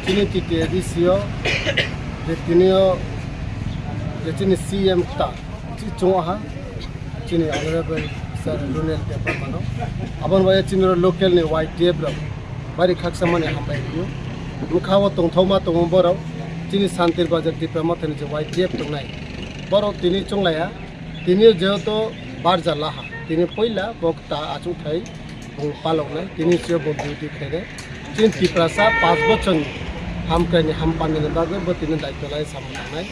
Chini TTDCO, the Tinio, the Chini CM Ta, Chichoha, Chini Honorable Sir Lunel Pepamano, upon by a Chino local white table, Bari Kaksamani Hambayu, Mukawa Tongtoma Tomboro, Chini Santir Bajar Diplomat and the white tape tonight. Boro Tini Chonglaya, Tini Joto Barja Laha, Tini Poila, Bokta Achutai, Palona, Tini Sebo Beauty Kere, Chin Tiprasa, Pasbochon, Hamkani Hampan in the Bago, but in the Daitolai Samanai,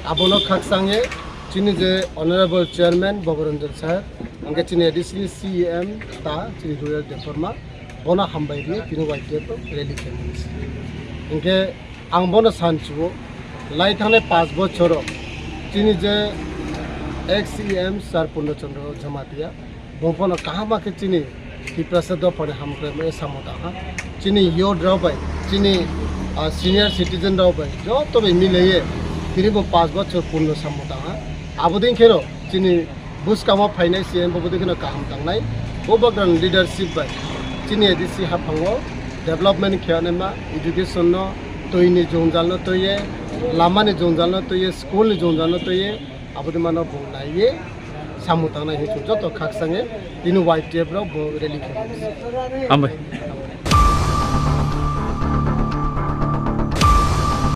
Abono Kaksange, Chin is the Honorable Chairman, Boborundal Sir, and getting additional CM, Ta, Chini Rural Deforma, Bona Hambai, Tino White Tape, really famous. Inke Ambona Sancho, Lightane Pasbochoro, Chin is the XCM Sarpuno Chandro Jamatia, Bompona Kahama Chini. Tiprasado for the Hamkre Samoda, Chini Yo Drawby, Chini senior citizen Drawby, Job to be Milaye, Tiribo Passport or Puno Samoda, Abudin Kero, Chini Buskama Finance and Bobodina Kahamtangai, Obergan leadership by Chini Edisi Hapango, development Kianema, education no, Toini Jonzano Toye, Lamani Jonzano Toye, school Jonzano Toye, Abudimano Bunaye. Samutana Hitu, Joto Kaksange, Tinu White Table, really famous.